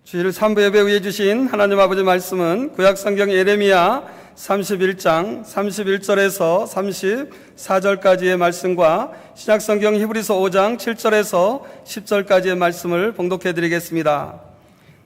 주일 3부 예배 위해 주신 하나님 아버지 말씀은 구약성경 예레미야 31장 31절에서 34절까지의 말씀과 신약성경 히브리서 5장 7절에서 10절까지의 말씀을 봉독해 드리겠습니다.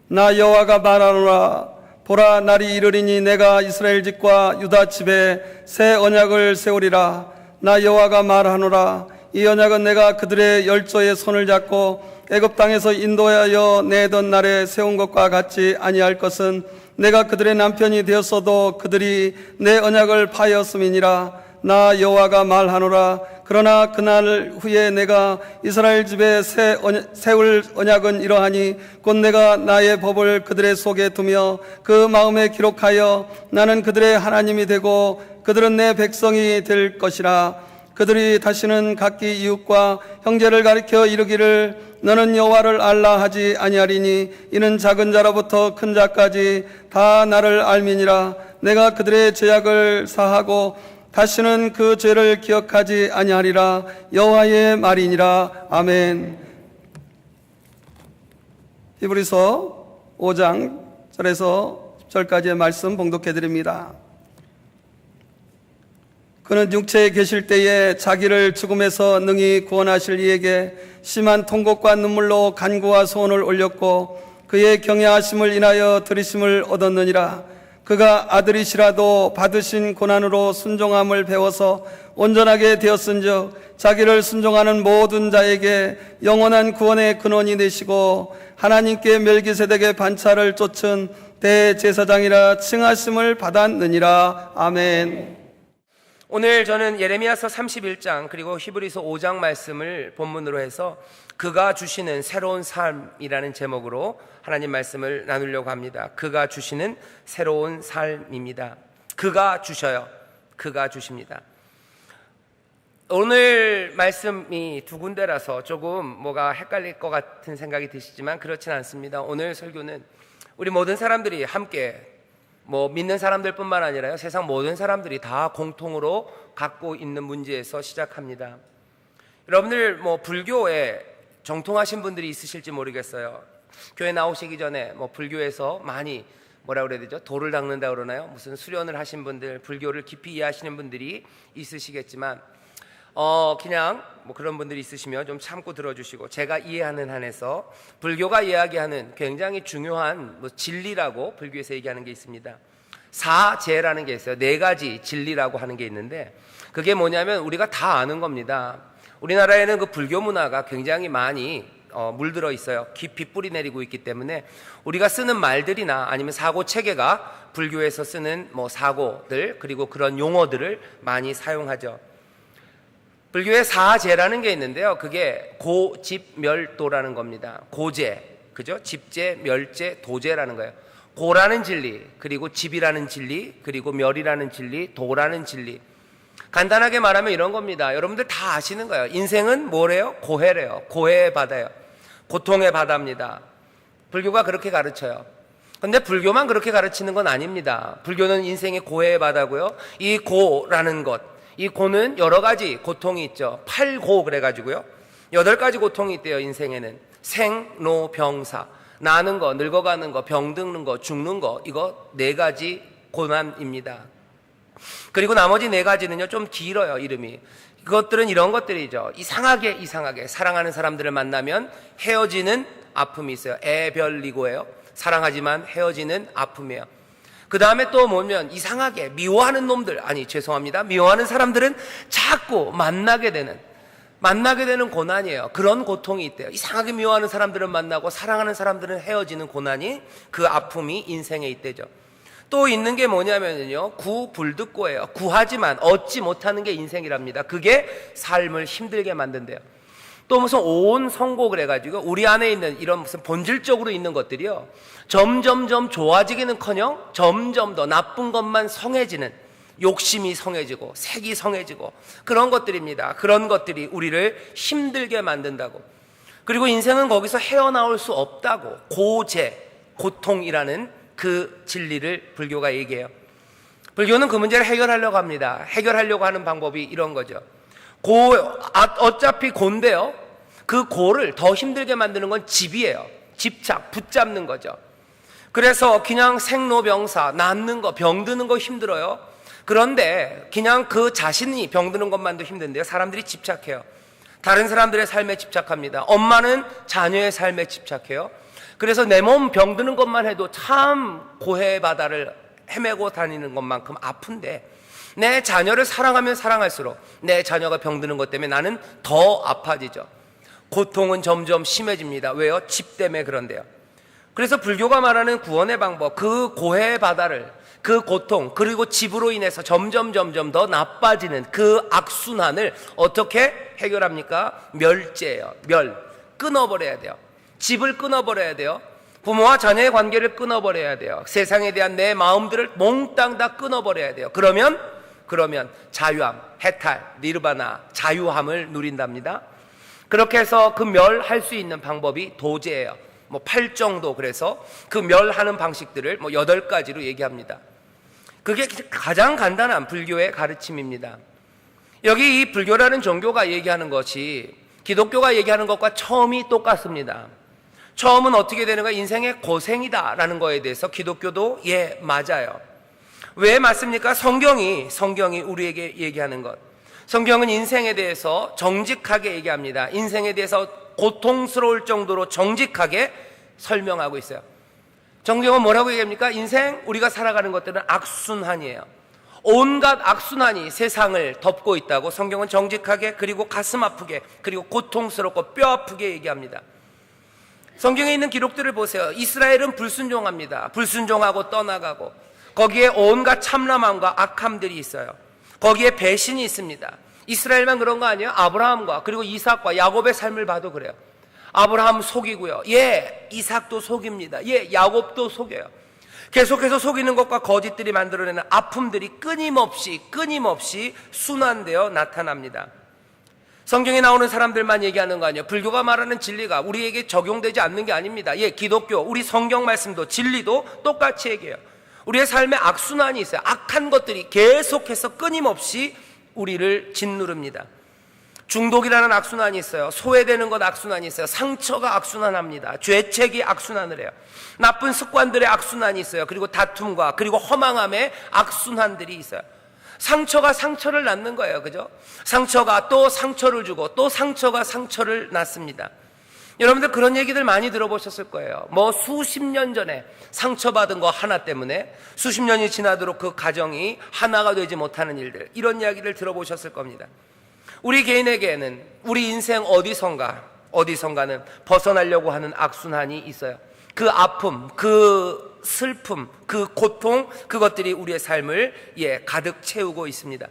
나 여호와가 말하노라. 보라, 날이 이르리니 내가 이스라엘 집과 유다 집에 새 언약을 세우리라. 나 여호와가 말하노라. 이 언약은 내가 그들의 열조의 손을 잡고 애굽 땅에서 인도하여 내던 날에 세운 것과 같지 아니할 것은 내가 그들의 남편이 되었어도 그들이 내 언약을 파였음이니라. 나 여호와가 말하노라. 그러나 그날 후에 내가 이스라엘 집에 세울 언약은 이러하니 곧 내가 나의 법을 그들의 속에 두며 그 마음에 기록하여 나는 그들의 하나님이 되고 그들은 내 백성이 될 것이라. 그들이 다시는 각기 이웃과 형제를 가리켜 이르기를 너는 여호와를 알라 하지 아니하리니 이는 작은 자로부터 큰 자까지 다 나를 알미니라. 내가 그들의 죄악을 사하고 다시는 그 죄를 기억하지 아니하리라. 여호와의 말이니라. 아멘. 히브리서 5장 절에서 10절까지의 말씀 봉독해 드립니다. 그는 육체에 계실 때에 자기를 죽음에서 능히 구원하실 이에게 심한 통곡과 눈물로 간구와 소원을 올렸고 그의 경외하심을 인하여 들으심을 얻었느니라. 그가 아들이시라도 받으신 고난으로 순종함을 배워서 온전하게 되었은즉 자기를 순종하는 모든 자에게 영원한 구원의 근원이 되시고 하나님께 멜기세덱의 반차를 쫓은 대제사장이라 칭하심을 받았느니라. 아멘. 오늘 저는 예레미야서 31장 그리고 히브리서 5장 말씀을 본문으로 해서 그가 주시는 새로운 삶이라는 제목으로 하나님 말씀을 나누려고 합니다. 그가 주시는 새로운 삶입니다. 그가 주셔요. 그가 주십니다. 오늘 말씀이 두 군데라서 조금 뭐가 헷갈릴 것 같은 생각이 드시지만 그렇진 않습니다. 오늘 설교는 우리 모든 사람들이 함께 믿는 사람들뿐만 아니라요, 세상 모든 사람들이 다 공통으로 갖고 있는 문제에서 시작합니다. 여러분들 불교에 정통하신 분들이 있으실지 모르겠어요. 교회 나오시기 전에 불교에서 많이 뭐라 그래야 되죠? 도를 닦는다 그러나요? 무슨 수련을 하신 분들, 불교를 깊이 이해하시는 분들이 있으시겠지만 그냥 그런 분들이 있으시면 좀 참고 들어주시고, 제가 이해하는 한에서 불교가 이야기하는 굉장히 중요한 진리라고 불교에서 얘기하는 게 있습니다. 사제라는 게 있어요. 4가지 진리라고 하는 게 있는데 그게 뭐냐면 우리가 다 아는 겁니다. 우리나라에는 그 불교 문화가 굉장히 많이 물들어 있어요. 깊이 뿌리 내리고 있기 때문에 우리가 쓰는 말들이나 아니면 사고 체계가 불교에서 쓰는 사고들 그리고 그런 용어들을 많이 사용하죠. 불교에 사제라는 게 있는데요. 그게 고집멸도라는 겁니다. 고제, 그죠? 집제, 멸제, 도제라는 거예요. 고라는 진리, 그리고 집이라는 진리, 그리고 멸이라는 진리, 도라는 진리. 간단하게 말하면 이런 겁니다. 여러분들 다 아시는 거예요. 인생은 뭐래요? 고해래요. 고해의 바다예요. 고통의 바다입니다. 불교가 그렇게 가르쳐요. 근데 불교만 그렇게 가르치는 건 아닙니다. 불교는 인생의 고해의 바다고요. 이 고라는 것, 이 고는 여러 가지 고통이 있죠. 8고 그래가지고요. 8가지 고통이 있대요. 인생에는 생로병사, 나는 거, 늙어가는 거, 병드는 거, 죽는 거, 이거 4가지 고난입니다. 그리고 나머지 4가지는요 좀 길어요. 이름이. 그것들은 이런 것들이죠. 이상하게 사랑하는 사람들을 만나면 헤어지는 아픔이 있어요. 애별리고예요. 사랑하지만 헤어지는 아픔이에요. 그 다음에 또 뭐냐면 이상하게 미워하는 놈들, 미워하는 사람들은 자꾸 만나게 되는 고난이에요. 그런 고통이 있대요. 이상하게 미워하는 사람들은 만나고 사랑하는 사람들은 헤어지는 고난이, 그 아픔이 인생에 있대죠. 또 있는 게 뭐냐면요, 구불듣고예요. 구하지만 얻지 못하는 게 인생이랍니다. 그게 삶을 힘들게 만든대요. 또 무슨 오온성고 그래가지고 우리 안에 있는 이런 무슨 본질적으로 있는 것들이요, 점점점 좋아지기는커녕 점점 더 나쁜 것만 성해지는, 욕심이 성해지고 색이 성해지고 그런 것들입니다. 그런 것들이 우리를 힘들게 만든다고. 그리고 인생은 거기서 헤어나올 수 없다고. 고제, 고통이라는 그 진리를 불교가 얘기해요. 불교는 그 문제를 해결하려고 합니다. 해결하려고 하는 방법이 이런 거죠. 어차피 고인데요, 그 고를 더 힘들게 만드는 건 집이에요. 집착, 붙잡는 거죠. 그래서 그냥 생로병사, 낫는 거, 병드는 거 힘들어요. 그런데 그냥 그 자신이 병드는 것만도 힘든데요, 사람들이 집착해요. 다른 사람들의 삶에 집착합니다. 엄마는 자녀의 삶에 집착해요. 그래서 내 몸 병드는 것만 해도 참 고해 바다를 헤매고 다니는 것만큼 아픈데, 내 자녀를 사랑하면 사랑할수록 내 자녀가 병드는 것 때문에 나는 더 아파지죠. 고통은 점점 심해집니다. 왜요? 집 때문에 그런데요. 그래서 불교가 말하는 구원의 방법, 그 고해 바다를, 그 고통, 그리고 집으로 인해서 점점 더 나빠지는 그 악순환을 어떻게 해결합니까? 멸죄예요. 끊어버려야 돼요. 집을 끊어버려야 돼요. 부모와 자녀의 관계를 끊어버려야 돼요. 세상에 대한 내 마음들을 몽땅 다 끊어버려야 돼요. 그러면 자유함, 해탈, 니르바나, 자유함을 누린답니다. 그렇게 해서 그 멸할 수 있는 방법이 도제예요. 8정도, 그래서 그 멸하는 방식들을 8가지로 얘기합니다. 그게 가장 간단한 불교의 가르침입니다. 여기 이 불교라는 종교가 얘기하는 것이 기독교가 얘기하는 것과 처음이 똑같습니다. 처음은 어떻게 되는가? 인생의 고생이다라는 거에 대해서 기독교도 맞아요. 왜 맞습니까? 성경이 우리에게 얘기하는 것. 성경은 인생에 대해서 정직하게 얘기합니다. 인생에 대해서 고통스러울 정도로 정직하게 설명하고 있어요. 성경은 뭐라고 얘기합니까? 인생, 우리가 살아가는 것들은 악순환이에요. 온갖 악순환이 세상을 덮고 있다고 성경은 정직하게, 그리고 가슴 아프게, 그리고 고통스럽고 뼈 아프게 얘기합니다. 성경에 있는 기록들을 보세요. 이스라엘은 불순종합니다. 불순종하고 떠나가고, 거기에 온갖 참람함과 악함들이 있어요. 거기에 배신이 있습니다. 이스라엘만 그런 거 아니에요? 아브라함과 그리고 이삭과 야곱의 삶을 봐도 그래요. 아브라함 속이고요. 이삭도 속입니다. 야곱도 속여요. 계속해서 속이는 것과 거짓들이 만들어내는 아픔들이 끊임없이 순환되어 나타납니다. 성경에 나오는 사람들만 얘기하는 거 아니에요. 불교가 말하는 진리가 우리에게 적용되지 않는 게 아닙니다. 기독교, 우리 성경 말씀도 진리도 똑같이 얘기해요. 우리의 삶에 악순환이 있어요. 악한 것들이 계속해서 끊임없이 우리를 짓누릅니다. 중독이라는 악순환이 있어요. 소외되는 것 악순환이 있어요. 상처가 악순환합니다. 죄책이 악순환을 해요. 나쁜 습관들의 악순환이 있어요. 그리고 다툼과 그리고 허망함의 악순환들이 있어요. 상처가 상처를 낳는 거예요. 그죠? 상처가 또 상처를 주고 또 상처가 상처를 낳습니다. 여러분들 그런 얘기들 많이 들어보셨을 거예요. 수십 년 전에 상처받은 거 하나 때문에 수십 년이 지나도록 그 가정이 하나가 되지 못하는 일들, 이런 이야기를 들어보셨을 겁니다. 우리 개인에게는 우리 인생 어디선가는 벗어나려고 하는 악순환이 있어요. 그 아픔, 그 슬픔, 그 고통, 그것들이 우리의 삶을 가득 채우고 있습니다.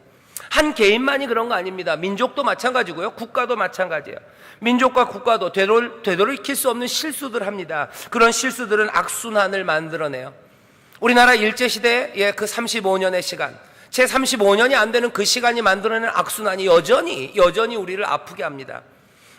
한 개인만이 그런 거 아닙니다. 민족도 마찬가지고요. 국가도 마찬가지예요. 민족과 국가도 되돌이킬 수 없는 실수들 합니다. 그런 실수들은 악순환을 만들어내요. 우리나라 일제시대의 그 35년의 시간, 채 35년이 안 되는 그 시간이 만들어낸 악순환이 여전히 우리를 아프게 합니다.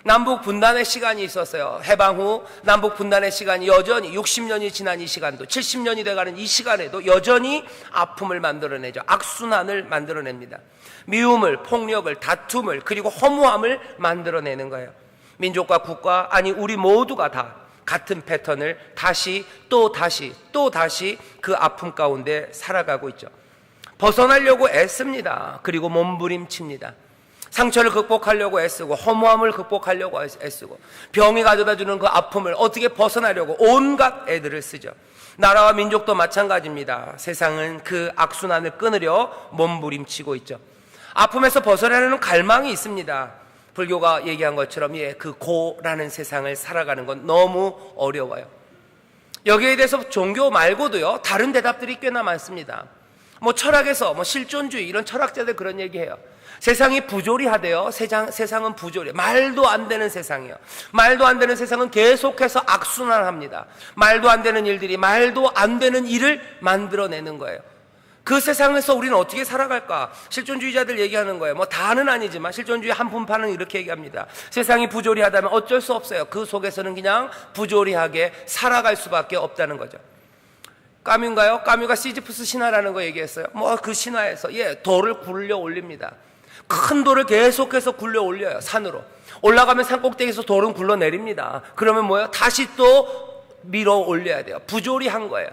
남북 분단의 시간이 있었어요. 해방 후 남북 분단의 시간이 여전히 60년이 지난 이 시간도, 70년이 돼가는 이 시간에도 여전히 아픔을 만들어내죠. 악순환을 만들어냅니다. 미움을, 폭력을, 다툼을, 그리고 허무함을 만들어내는 거예요. 민족과 국가, 아니 우리 모두가 다 같은 패턴을 다시 그 아픔 가운데 살아가고 있죠. 벗어나려고 애씁니다. 그리고 몸부림칩니다. 상처를 극복하려고 애쓰고, 허무함을 극복하려고 애쓰고, 병이 가져다주는 그 아픔을 어떻게 벗어나려고 온갖 애들을 쓰죠. 나라와 민족도 마찬가지입니다. 세상은 그 악순환을 끊으려 몸부림치고 있죠. 아픔에서 벗어나려는 갈망이 있습니다. 불교가 얘기한 것처럼 그 고라는 세상을 살아가는 건 너무 어려워요. 여기에 대해서 종교 말고도요, 다른 대답들이 꽤나 많습니다. 철학에서 실존주의, 이런 철학자들 그런 얘기해요. 세상이 부조리하대요. 세상은 부조리. 말도 안 되는 세상이에요. 말도 안 되는 세상은 계속해서 악순환합니다. 말도 안 되는 일들이 말도 안 되는 일을 만들어내는 거예요. 그 세상에서 우리는 어떻게 살아갈까? 실존주의자들 얘기하는 거예요. 다는 아니지만 실존주의 한분파는 이렇게 얘기합니다. 세상이 부조리하다면 어쩔 수 없어요. 그 속에서는 그냥 부조리하게 살아갈 수밖에 없다는 거죠. 까뮈인가요? 까뮈가 시지프스 신화라는 거 얘기했어요. 그 신화에서 돌을 굴려 올립니다. 큰 돌을 계속해서 굴려 올려요. 산으로 올라가면 산 꼭대기에서 돌은 굴러 내립니다. 그러면 다시 또 밀어 올려야 돼요. 부조리한 거예요.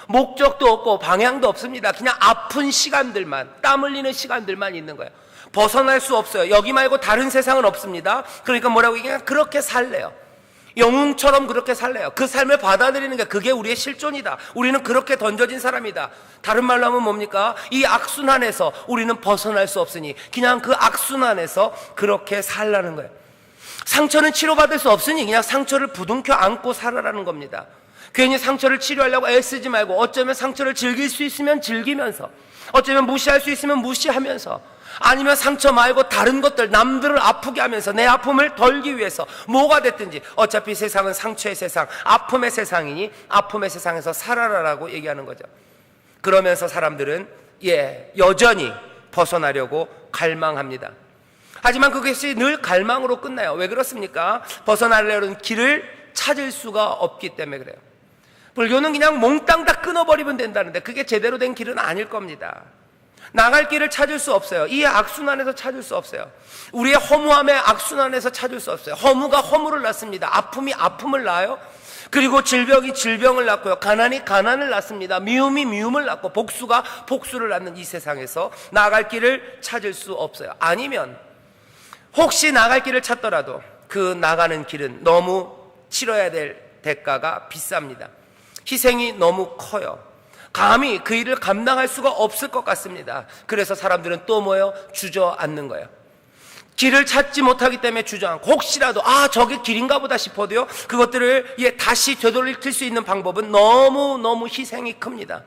목적도 없고 방향도 없습니다. 그냥 아픈 시간들만, 땀 흘리는 시간들만 있는 거예요. 벗어날 수 없어요. 여기 말고 다른 세상은 없습니다. 그러니까 뭐라고 얘기하냐? 그렇게 살래요. 영웅처럼 그렇게 살래요. 그 삶을 받아들이는 게 그게 우리의 실존이다. 우리는 그렇게 던져진 사람이다. 다른 말로 하면 뭡니까? 이 악순환에서 우리는 벗어날 수 없으니 그냥 그 악순환에서 그렇게 살라는 거예요. 상처는 치료받을 수 없으니 그냥 상처를 부둥켜 안고 살아라는 겁니다. 괜히 상처를 치료하려고 애쓰지 말고 어쩌면 상처를 즐길 수 있으면 즐기면서, 어쩌면 무시할 수 있으면 무시하면서, 아니면 상처 말고 다른 것들, 남들을 아프게 하면서 내 아픔을 덜기 위해서 뭐가 됐든지, 어차피 세상은 상처의 세상, 아픔의 세상이니 아픔의 세상에서 살아라라고 얘기하는 거죠. 그러면서 사람들은 여전히 벗어나려고 갈망합니다. 하지만 그것이 늘 갈망으로 끝나요. 왜 그렇습니까? 벗어나려는 길을 찾을 수가 없기 때문에 그래요. 불교는 그냥 몽땅 다 끊어버리면 된다는데 그게 제대로 된 길은 아닐 겁니다. 나갈 길을 찾을 수 없어요. 이 악순환에서 찾을 수 없어요. 우리의 허무함의 악순환에서 찾을 수 없어요. 허무가 허무를 낳습니다. 아픔이 아픔을 낳아요. 그리고 질병이 질병을 낳고요. 가난이 가난을 낳습니다. 미움이 미움을 낳고 복수가 복수를 낳는 이 세상에서 나갈 길을 찾을 수 없어요. 아니면 혹시 나갈 길을 찾더라도 그 나가는 길은 너무 치러야 될 대가가 비쌉니다. 희생이 너무 커요. 감히 그 일을 감당할 수가 없을 것 같습니다. 그래서 사람들은 또 뭐예요? 주저앉는 거예요. 길을 찾지 못하기 때문에 주저앉고, 혹시라도 저게 길인가 보다 싶어도요, 그것들을 다시 되돌릴 수 있는 방법은 너무너무 희생이 큽니다.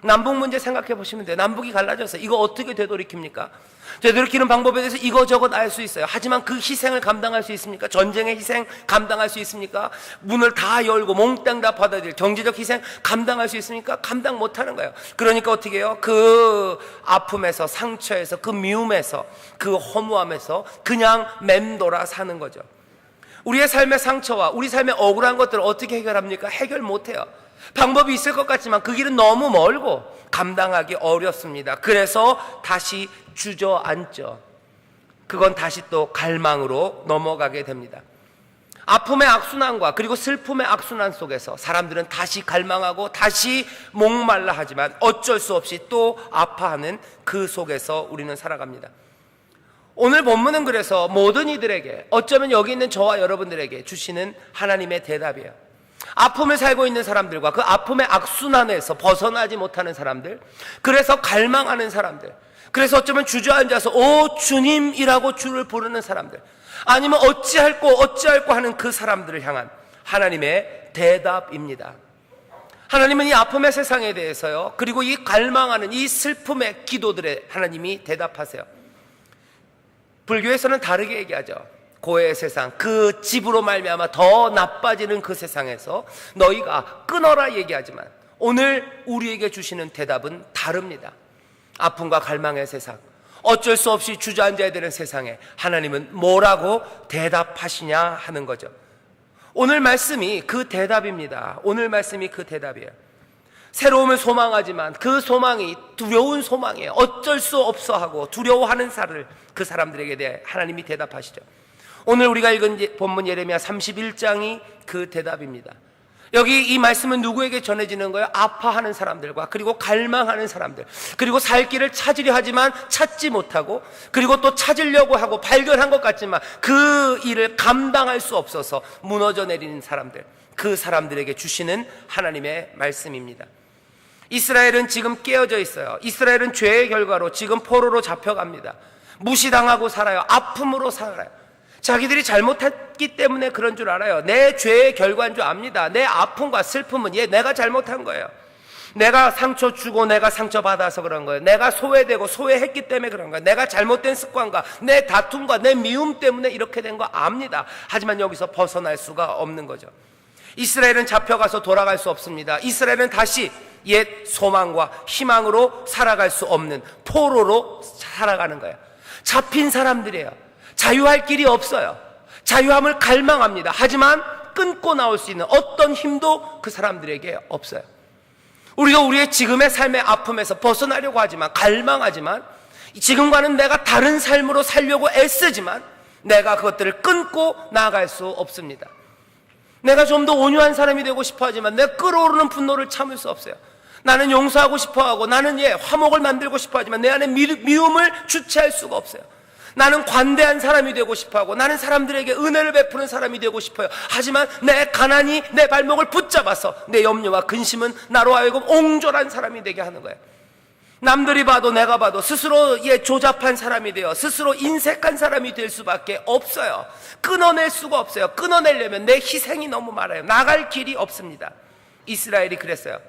남북 문제 생각해 보시면 돼요. 남북이 갈라져서 이거 어떻게 되돌이킵니까? 되돌이키는 방법에 대해서 이거저것 알 수 있어요. 하지만 그 희생을 감당할 수 있습니까? 전쟁의 희생 감당할 수 있습니까? 문을 다 열고 몽땅 다 받아들일 경제적 희생 감당할 수 있습니까? 감당 못하는 거예요. 그러니까 어떻게 해요? 그 아픔에서, 상처에서, 그 미움에서, 그 허무함에서 그냥 맴돌아 사는 거죠. 우리의 삶의 상처와 우리 삶의 억울한 것들을 어떻게 해결합니까? 해결 못해요. 방법이 있을 것 같지만 그 길은 너무 멀고 감당하기 어렵습니다. 그래서 다시 주저앉죠. 그건 다시 또 갈망으로 넘어가게 됩니다. 아픔의 악순환과 그리고 슬픔의 악순환 속에서 사람들은 다시 갈망하고 다시 목말라 하지만 어쩔 수 없이 또 아파하는 그 속에서 우리는 살아갑니다. 오늘 본문은 그래서 모든 이들에게, 어쩌면 여기 있는 저와 여러분들에게 주시는 하나님의 대답이에요. 아픔을 살고 있는 사람들과 그 아픔의 악순환에서 벗어나지 못하는 사람들, 그래서 갈망하는 사람들, 그래서 어쩌면 주저앉아서 오 주님이라고 주를 부르는 사람들, 아니면 어찌할꼬 하는 그 사람들을 향한 하나님의 대답입니다. 하나님은 이 아픔의 세상에 대해서요, 그리고 이 갈망하는 이 슬픔의 기도들에 하나님이 대답하세요. 불교에서는 다르게 얘기하죠. 고해의 세상, 그 집으로 말미암아 더 나빠지는 그 세상에서 너희가 끊어라 얘기하지만 오늘 우리에게 주시는 대답은 다릅니다. 아픔과 갈망의 세상, 어쩔 수 없이 주저앉아야 되는 세상에 하나님은 뭐라고 대답하시냐 하는 거죠. 오늘 말씀이 그 대답입니다. 오늘 말씀이 그 대답이에요. 새로움을 소망하지만 그 소망이 두려운 소망이에요. 어쩔 수 없어 하고 두려워하는 그 사람들에게 대해 하나님이 대답하시죠. 오늘 우리가 읽은 본문 예레미야 31장이 그 대답입니다. 여기 이 말씀은 누구에게 전해지는 거예요? 아파하는 사람들과 그리고 갈망하는 사람들, 그리고 살 길을 찾으려 하지만 찾지 못하고, 그리고 또 찾으려고 하고 발견한 것 같지만 그 일을 감당할 수 없어서 무너져 내리는 사람들, 그 사람들에게 주시는 하나님의 말씀입니다. 이스라엘은 지금 깨어져 있어요. 이스라엘은 죄의 결과로 지금 포로로 잡혀갑니다. 무시당하고 살아요. 아픔으로 살아요. 자기들이 잘못했기 때문에 그런 줄 알아요. 내 죄의 결과인 줄 압니다. 내 아픔과 슬픔은 내가 잘못한 거예요. 내가 상처 주고 내가 상처받아서 그런 거예요. 내가 소외되고 소외했기 때문에 그런 거예요. 내가 잘못된 습관과 내 다툼과 내 미움 때문에 이렇게 된 거 압니다. 하지만 여기서 벗어날 수가 없는 거죠. 이스라엘은 잡혀가서 돌아갈 수 없습니다. 이스라엘은 다시 옛 소망과 희망으로 살아갈 수 없는 포로로 살아가는 거예요. 잡힌 사람들이에요. 자유할 길이 없어요. 자유함을 갈망합니다. 하지만 끊고 나올 수 있는 어떤 힘도 그 사람들에게 없어요. 우리가 우리의 지금의 삶의 아픔에서 벗어나려고 하지만, 갈망하지만, 지금과는 내가 다른 삶으로 살려고 애쓰지만 내가 그것들을 끊고 나아갈 수 없습니다. 내가 좀 더 온유한 사람이 되고 싶어 하지만 내 끓어오르는 분노를 참을 수 없어요. 나는 용서하고 싶어 하고 나는 화목을 만들고 싶어 하지만 내 안에 미움을 주체할 수가 없어요. 나는 관대한 사람이 되고 싶어 하고 나는 사람들에게 은혜를 베푸는 사람이 되고 싶어요. 하지만 내 가난이 내 발목을 붙잡아서 내 염려와 근심은 나로 하여금 옹졸한 사람이 되게 하는 거예요. 남들이 봐도 내가 봐도 스스로 조잡한 사람이 되어 스스로 인색한 사람이 될 수밖에 없어요. 끊어낼 수가 없어요. 끊어내려면 내 희생이 너무 많아요. 나갈 길이 없습니다. 이스라엘이 그랬어요.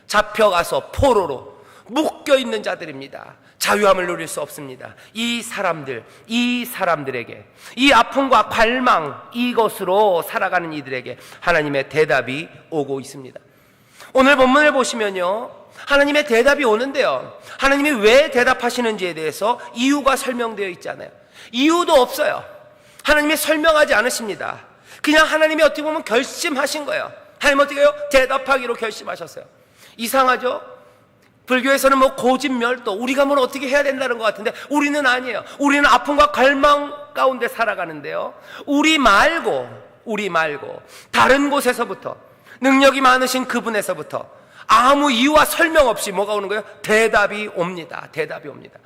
잡혀가서 포로로 묶여있는 자들입니다. 자유함을 누릴 수 없습니다. 이 사람들에게 이 아픔과 갈망, 이것으로 살아가는 이들에게 하나님의 대답이 오고 있습니다. 오늘 본문을 보시면요, 하나님의 대답이 오는데요, 하나님이 왜 대답하시는지에 대해서 이유가 설명되어 있잖아요. 이유도 없어요. 하나님이 설명하지 않으십니다. 그냥 하나님이 어떻게 보면 결심하신 거예요. 하나님 어떻게 해요? 대답하기로 결심하셨어요. 이상하죠? 불교에서는 고집멸도, 우리가 뭘 어떻게 해야 된다는 것 같은데 우리는 아니에요. 우리는 아픔과 갈망 가운데 살아가는데요, 우리 말고 다른 곳에서부터, 능력이 많으신 그분에서부터 아무 이유와 설명 없이 뭐가 오는 거예요? 대답이 옵니다. 대답이 옵니다.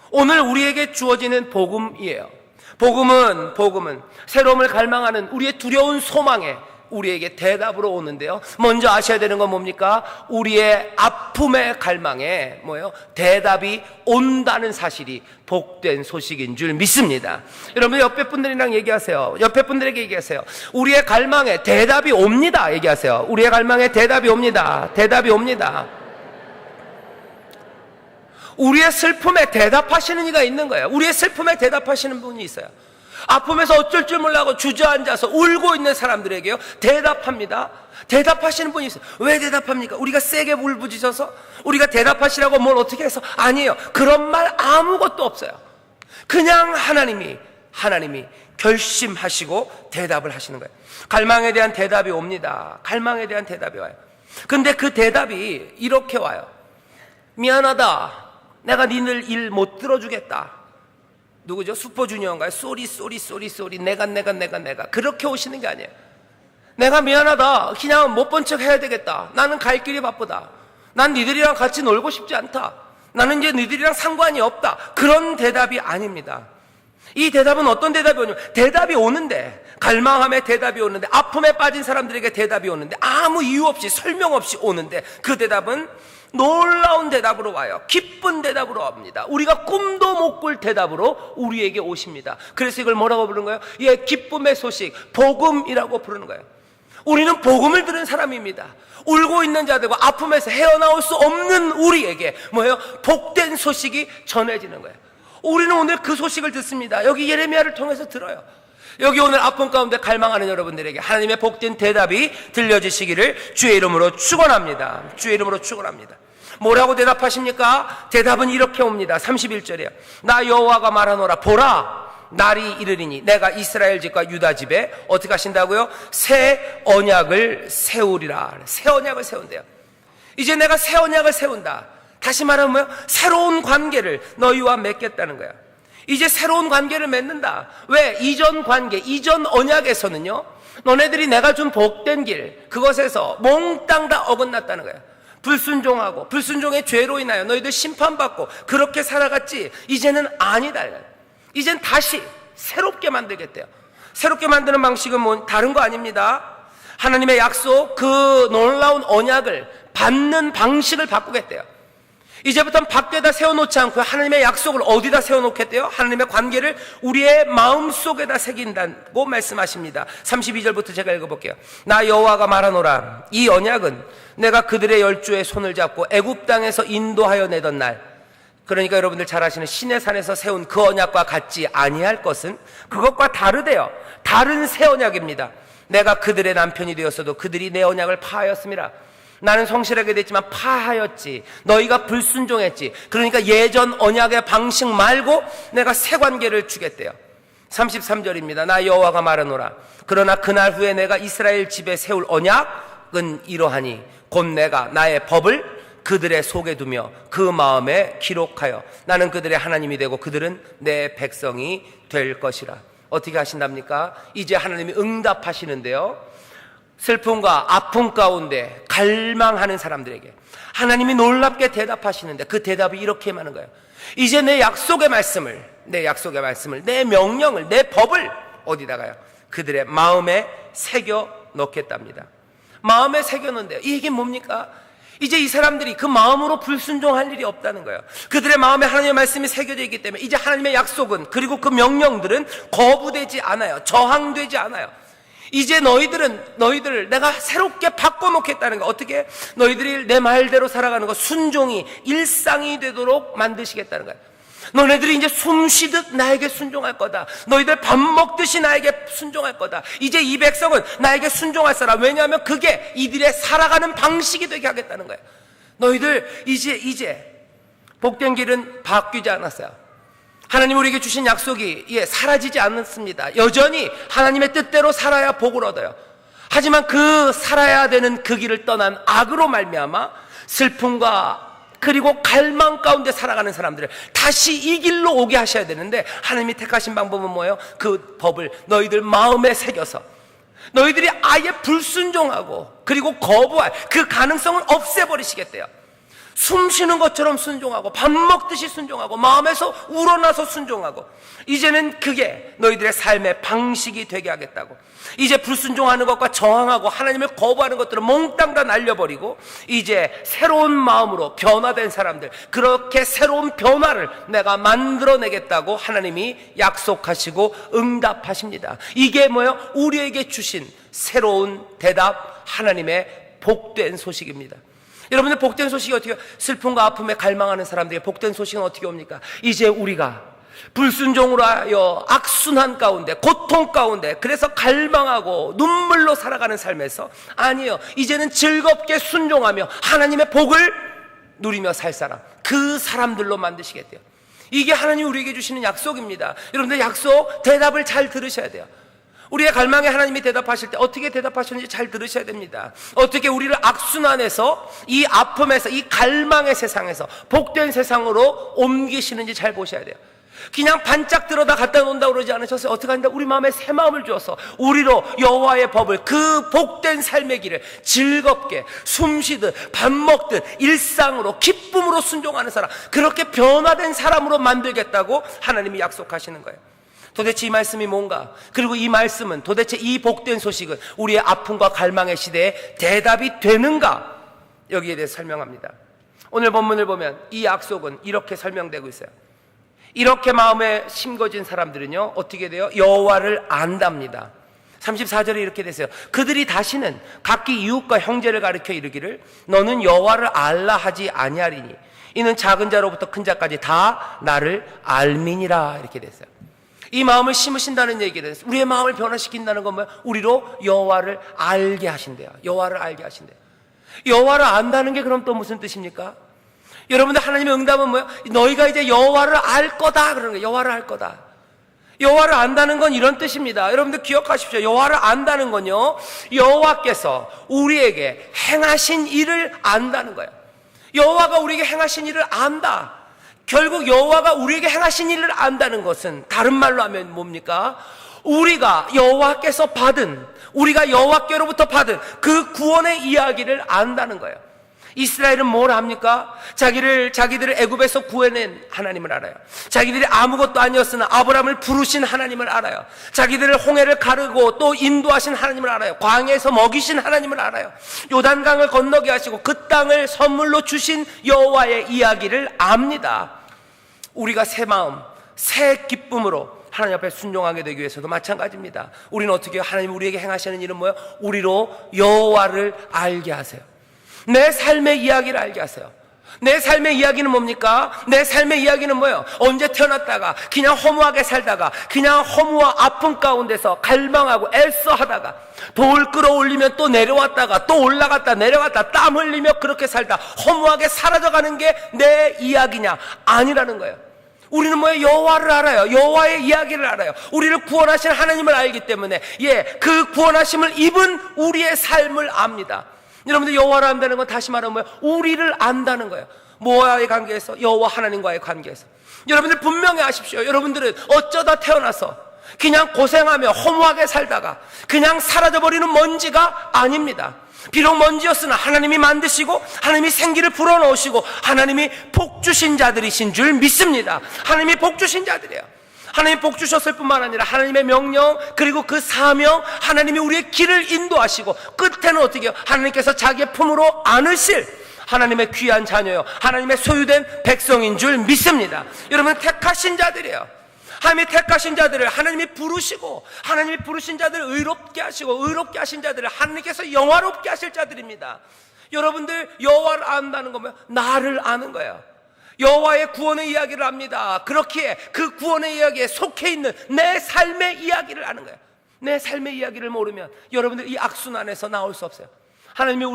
오늘 우리에게 주어지는 복음이에요. 복음은 새로움을 갈망하는 우리의 두려운 소망에 우리에게 대답으로 오는데요, 먼저 아셔야 되는 건 뭡니까? 우리의 아픔의 갈망에 대답이 온다는 사실이 복된 소식인 줄 믿습니다. 여러분 옆에 분들이랑 얘기하세요. 옆에 분들에게 얘기하세요. 우리의 갈망에 대답이 옵니다. 얘기하세요. 우리의 갈망에 대답이 옵니다. 대답이 옵니다. 우리의 슬픔에 대답하시는 이가 있는 거예요. 우리의 슬픔에 대답하시는 분이 있어요. 아픔에서 어쩔 줄 몰라고 주저앉아서 울고 있는 사람들에게요, 대답합니다. 대답하시는 분이 있어요. 왜 대답합니까? 우리가 세게 울부짖어서? 우리가 대답하시라고 뭘 어떻게 해서? 아니에요. 그런 말 아무것도 없어요. 그냥 하나님이 결심하시고 대답을 하시는 거예요. 갈망에 대한 대답이 옵니다. 갈망에 대한 대답이 와요. 근데 그 대답이 이렇게 와요. 미안하다. 내가 니들 일 못 들어주겠다. 누구죠? 슈퍼주니어인가요? 쏘리 내가 그렇게 오시는 게 아니에요. 내가 미안하다. 그냥 못 본 척 해야 되겠다. 나는 갈 길이 바쁘다. 난 니들이랑 같이 놀고 싶지 않다. 나는 이제 니들이랑 상관이 없다. 그런 대답이 아닙니다. 이 대답은 어떤 대답이 오냐면, 대답이 오는데, 갈망함에 대답이 오는데, 아픔에 빠진 사람들에게 대답이 오는데, 아무 이유 없이 설명 없이 오는데, 그 대답은 놀라운 대답으로 와요. 기쁜 대답으로 옵니다. 우리가 꿈도 못 꿀 대답으로 우리에게 오십니다. 그래서 이걸 뭐라고 부르는 거예요? 기쁨의 소식, 복음이라고 부르는 거예요. 우리는 복음을 들은 사람입니다. 울고 있는 자들과 아픔에서 헤어나올 수 없는 우리에게 복된 소식이 전해지는 거예요. 우리는 오늘 그 소식을 듣습니다. 여기 예레미야를 통해서 들어요. 여기 오늘 아픔 가운데 갈망하는 여러분들에게 하나님의 복된 대답이 들려지시기를 주의 이름으로 축원합니다. 주의 이름으로 축원합니다. 뭐라고 대답하십니까? 대답은 이렇게 옵니다. 31절이에요. 나 여호와가 말하노라. 보라, 날이 이르리니 내가 이스라엘 집과 유다 집에 어떻게 하신다고요? 새 언약을 세우리라. 새 언약을 세운대요. 이제 내가 새 언약을 세운다. 다시 말하면 새로운 관계를 너희와 맺겠다는 거야. 이제 새로운 관계를 맺는다. 왜? 이전 관계, 이전 언약에서는요, 너네들이 내가 준 복된 길, 그것에서 몽땅 다 어긋났다는 거야. 불순종하고 불순종의 죄로 인하여 너희들 심판받고 그렇게 살아갔지. 이제는 아니다. 이젠 다시 새롭게 만들겠대요. 새롭게 만드는 방식은 다른 거 아닙니다. 하나님의 약속, 그 놀라운 언약을 받는 방식을 바꾸겠대요. 이제부터는 밖에다 세워놓지 않고 하나님의 약속을 어디다 세워놓겠대요? 하나님의 관계를 우리의 마음속에다 새긴다고 말씀하십니다. 32절부터 제가 읽어볼게요. 나 여호와가 말하노라. 이 언약은 내가 그들의 열조의 손을 잡고 애굽 땅에서 인도하여 내던 날, 그러니까 여러분들 잘 아시는 시내산에서 세운 그 언약과 같지 아니할 것은, 그것과 다르대요. 다른 새 언약입니다. 내가 그들의 남편이 되었어도 그들이 내 언약을 파하였음이라. 나는 성실하게 됐지만 파하였지. 너희가 불순종했지. 그러니까 예전 언약의 방식 말고 내가 새 관계를 주겠대요. 33절입니다. 나 여호와가 말하노라. 그러나 그날 후에 내가 이스라엘 집에 세울 언약은 이러하니 곧 내가 나의 법을 그들의 속에 두며 그 마음에 기록하여 나는 그들의 하나님이 되고 그들은 내 백성이 될 것이라. 어떻게 하신답니까? 이제 하나님이 응답하시는데요, 슬픔과 아픔 가운데 갈망하는 사람들에게 하나님이 놀랍게 대답하시는데 그 대답이 이렇게 많은 거예요. 이제 내 약속의 말씀을, 내 명령을, 내 법을 어디다가요? 그들의 마음에 새겨 넣겠답니다. 마음에 새겨 넣는데요. 이게 뭡니까? 이제 이 사람들이 그 마음으로 불순종할 일이 없다는 거예요. 그들의 마음에 하나님의 말씀이 새겨져 있기 때문에 이제 하나님의 약속은, 그리고 그 명령들은 거부되지 않아요. 저항되지 않아요. 이제 너희들을 내가 새롭게 바꿔놓겠다는 거. 어떻게? 너희들이 내 말대로 살아가는 거, 순종이 일상이 되도록 만드시겠다는 거예요. 너네들이 이제 숨 쉬듯 나에게 순종할 거다. 너희들 밥 먹듯이 나에게 순종할 거다. 이제 이 백성은 나에게 순종할 사람. 왜냐하면 그게 이들의 살아가는 방식이 되게 하겠다는 거예요. 너희들 이제 복된 길은 바뀌지 않았어요. 하나님 우리에게 주신 약속이 사라지지 않습니다. 여전히 하나님의 뜻대로 살아야 복을 얻어요. 하지만 그 살아야 되는 그 길을 떠난 악으로 말미암아 슬픔과 그리고 갈망 가운데 살아가는 사람들을 다시 이 길로 오게 하셔야 되는데, 하나님이 택하신 방법은 뭐예요? 그 법을 너희들 마음에 새겨서 너희들이 아예 불순종하고 그리고 거부할 그 가능성을 없애버리시겠대요. 숨 쉬는 것처럼 순종하고 밥 먹듯이 순종하고 마음에서 우러나서 순종하고, 이제는 그게 너희들의 삶의 방식이 되게 하겠다고. 이제 불순종하는 것과 저항하고 하나님을 거부하는 것들은 몽땅 다 날려버리고 이제 새로운 마음으로 변화된 사람들, 그렇게 새로운 변화를 내가 만들어내겠다고 하나님이 약속하시고 응답하십니다. 이게 뭐예요? 우리에게 주신 새로운 대답, 하나님의 복된 소식입니다. 여러분들, 복된 소식이 어떻게 해요? 슬픔과 아픔에 갈망하는 사람들에게 복된 소식은 어떻게 옵니까? 이제 우리가 불순종으로 하여 악순환 가운데, 고통 가운데, 그래서 갈망하고 눈물로 살아가는 삶에서, 아니에요, 이제는 즐겁게 순종하며 하나님의 복을 누리며 살 사람, 그 사람들로 만드시겠대요. 이게 하나님 우리에게 주시는 약속입니다. 여러분들, 약속 대답을 잘 들으셔야 돼요. 우리의 갈망에 하나님이 대답하실 때 어떻게 대답하셨는지 잘 들으셔야 됩니다. 어떻게 우리를 악순환에서, 이 아픔에서, 이 갈망의 세상에서 복된 세상으로 옮기시는지 잘 보셔야 돼요. 그냥 반짝 들어다 갖다 놓는다고 그러지 않으셨어요? 어떻게 한다? 우리 마음에 새 마음을 주어서 우리로 여호와의 법을, 그 복된 삶의 길을 즐겁게 숨쉬듯 밥 먹듯 일상으로 기쁨으로 순종하는 사람, 그렇게 변화된 사람으로 만들겠다고 하나님이 약속하시는 거예요. 도대체 이 말씀이 뭔가? 그리고 이 말씀은, 도대체 이 복된 소식은 우리의 아픔과 갈망의 시대에 대답이 되는가? 여기에 대해서 설명합니다. 오늘 본문을 보면 이 약속은 이렇게 설명되고 있어요. 이렇게 마음에 심겨진 사람들은요, 어떻게 돼요? 여호와를 안답니다. 34절에 이렇게 됐어요. 그들이 다시는 각기 이웃과 형제를 가리켜 이르기를 너는 여호와를 알라 하지 아니하리니 이는 작은 자로부터 큰 자까지 다 나를 알미니라. 이렇게 됐어요. 이 마음을 심으신다는 얘기는, 우리의 마음을 변화시킨다는 건 뭐예요? 우리로 여호와를 알게 하신대요. 여호와를 알게 하신대요. 여호와를 안다는 게 그럼 또 무슨 뜻입니까? 여러분들, 하나님의 응답은 뭐예요? 너희가 이제 여호와를 알 거다 그러는 거예요. 여호와를 알 거다. 여호와를 안다는 건 이런 뜻입니다. 여러분들 기억하십시오. 여호와를 안다는 건요, 여호와께서 우리에게 행하신 일을 안다는 거예요. 여호와가 우리에게 행하신 일을 안다. 결국 여호와가 우리에게 행하신 일을 안다는 것은 다른 말로 하면 뭡니까? 우리가 여호와께서 받은, 우리가 여호와께로부터 받은 그 구원의 이야기를 안다는 거예요. 이스라엘은 뭘 합니까? 자기들을 애굽에서 구해낸 하나님을 알아요. 자기들이 아무것도 아니었으나 아브라함을 부르신 하나님을 알아요. 자기들을 홍해를 가르고 또 인도하신 하나님을 알아요. 광야에서 먹이신 하나님을 알아요. 요단강을 건너게 하시고 그 땅을 선물로 주신 여호와의 이야기를 압니다. 우리가 새 마음, 새 기쁨으로 하나님 앞에 순종하게 되기 위해서도 마찬가지입니다. 우리는 어떻게 해요? 하나님 우리에게 행하시는 일은 뭐예요? 우리로 여호와를 알게 하세요. 내 삶의 이야기를 알게 하세요. 내 삶의 이야기는 뭡니까? 내 삶의 이야기는 뭐예요? 언제 태어났다가 그냥 허무하게 살다가, 그냥 허무와 아픔 가운데서 갈망하고 애써하다가 돌 끌어올리면 또 내려왔다가 또 올라갔다 내려갔다 땀 흘리며 그렇게 살다 허무하게 사라져가는 게 내 이야기냐? 아니라는 거예요. 우리는 뭐예요? 여호와를 알아요. 여호와의 이야기를 알아요. 우리를 구원하신 하나님을 알기 때문에 그 구원하심을 입은 우리의 삶을 압니다. 여러분들, 여호와를 안다는 건 다시 말하면 뭐예요? 우리를 안다는 거예요. 뭐와의 관계에서? 여호와 하나님과의 관계에서. 여러분들 분명히 아십시오. 여러분들은 어쩌다 태어나서 그냥 고생하며 허무하게 살다가 그냥 사라져버리는 먼지가 아닙니다. 비록 먼지였으나 하나님이 만드시고 하나님이 생기를 불어넣으시고 하나님이 복 주신 자들이신 줄 믿습니다. 하나님이 복 주신 자들이에요. 하나님이 복 주셨을 뿐만 아니라 하나님의 명령 그리고 그 사명, 하나님이 우리의 길을 인도하시고 끝에는 어떻게 해요? 하나님께서 자기의 품으로 안으실 하나님의 귀한 자녀요, 하나님의 소유된 백성인 줄 믿습니다. 여러분, 택하신 자들이에요. 하나님이 택하신 자들을 하나님이 부르시고, 하나님이 부르신 자들을 의롭게 하시고, 의롭게 하신 자들을 하나님께서 영화롭게 하실 자들입니다. 여러분들, 여호와를 안다는 거면 나를 아는 거예요. 여호와의 구원의 이야기를 압니다. 그렇기에 그 구원의 이야기에 속해 있는 내 삶의 이야기를 아는 거예요. 내 삶의 이야기를 모르면 여러분들 이 악순환에서 나올 수 없어요. 하나님이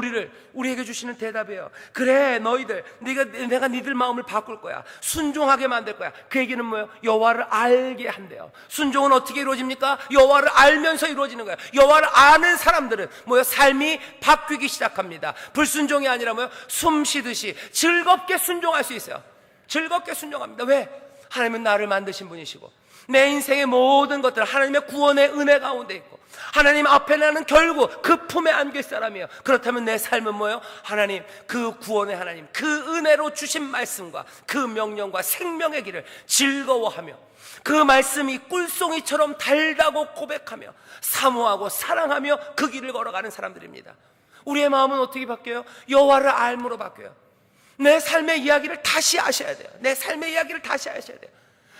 우리에게 주시는 대답이에요. 그래, 너희들, 내가 니들 마음을 바꿀 거야. 순종하게 만들 거야. 그 얘기는 뭐예요? 여호와를 알게 한대요. 순종은 어떻게 이루어집니까? 여호와를 알면서 이루어지는 거예요. 여호와를 아는 사람들은 뭐예요? 삶이 바뀌기 시작합니다. 불순종이 아니라 뭐예요? 숨 쉬듯이 즐겁게 순종할 수 있어요. 즐겁게 순종합니다. 왜? 하나님은 나를 만드신 분이시고 내 인생의 모든 것들 하나님의 구원의 은혜 가운데 있고 하나님 앞에 나는 결국 그 품에 안길 사람이에요. 그렇다면 내 삶은 뭐예요? 하나님, 그 구원의 하나님, 그 은혜로 주신 말씀과 그 명령과 생명의 길을 즐거워하며 그 말씀이 꿀송이처럼 달다고 고백하며 사모하고 사랑하며 그 길을 걸어가는 사람들입니다. 우리의 마음은 어떻게 바뀌어요? 여호와를 알므로 바뀌어요. 내 삶의 이야기를 다시 아셔야 돼요. 내 삶의 이야기를 다시 아셔야 돼요.